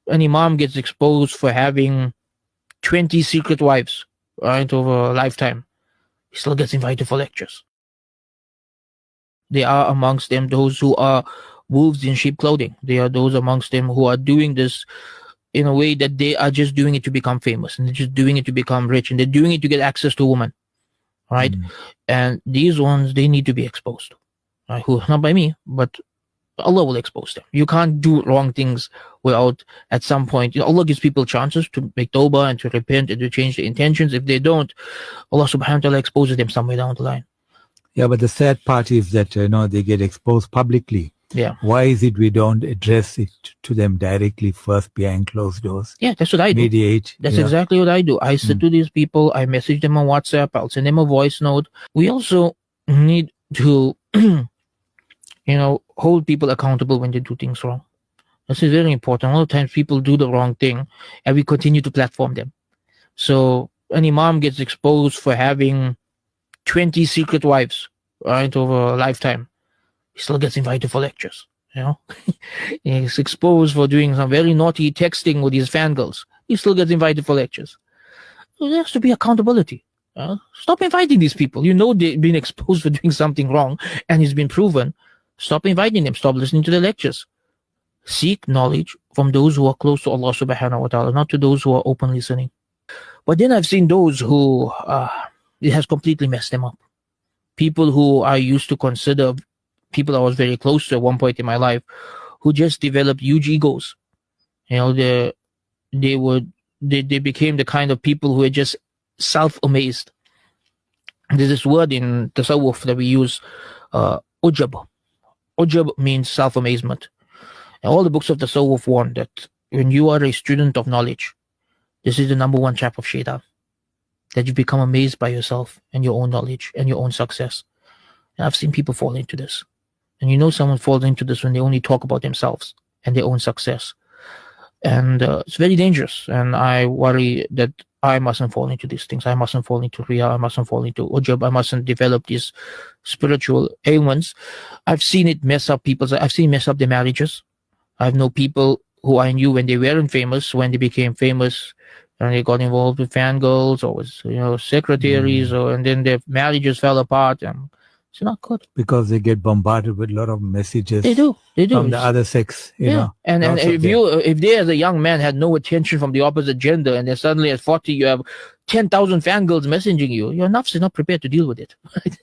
an imam gets exposed for having 20 secret wives, right, over a lifetime, he still gets invited for lectures. There are amongst them those who are wolves in sheep clothing. There are those amongst them who are doing this in a way that they are just doing it to become famous, and they're just doing it to become rich, and they're doing it to get access to women, right? And these ones, they need to be exposed, right? Who, not by me, but Allah will expose them. You can't do wrong things without, at some point, Allah gives people chances to make tawbah and to repent and to change their intentions. If they don't, Allah subhanahu wa ta'ala exposes them somewhere down the line. Yeah, but the sad part is that, they get exposed publicly. Yeah. Why is it we don't address it to them directly first behind closed doors? Yeah, that's what I do. Mediate. That's exactly what I do. I sit to these people, I message them on WhatsApp, I'll send them a voice note. We also need to, hold people accountable when they do things wrong. This is very important. A lot of times people do the wrong thing and we continue to platform them. So an imam gets exposed for having 20 secret wives, right, over a lifetime. He still gets invited for lectures, He's exposed for doing some very naughty texting with his fangirls. He still gets invited for lectures. So there has to be accountability. Stop inviting these people. They've been exposed for doing something wrong and it's been proven. Stop inviting them. Stop listening to the lectures. Seek knowledge from those who are close to Allah subhanahu wa ta'ala, not to those who are openly listening. But then I've seen those who it has completely messed them up. People who I used to consider people I was very close to at one point in my life, who just developed huge egos. They became the kind of people who are just self-amazed. There's this word in tasawwuf that we use, ujab. Ujab means self-amazement. And all the books of tasawwuf warn that when you are a student of knowledge, this is the number one trap of shaitan. That you become amazed by yourself and your own knowledge and your own success. And I've seen people fall into this. And someone falls into this when they only talk about themselves and their own success. And it's very dangerous. And I worry that I mustn't fall into these things. I mustn't fall into riyah. I mustn't fall into ujab. I mustn't develop these spiritual ailments. I've seen it mess up I've seen it mess up their marriages. I've known people who I knew when they weren't famous, when they became famous, and they got involved with fangirls or with, secretaries, and then their marriages fell apart, and it's not good. Because they get bombarded with a lot of messages. They do. From the other sex, And if they as a young man had no attention from the opposite gender, and then suddenly at 40 you have 10,000 fangirls messaging you, your nafs is not prepared to deal with it. Right?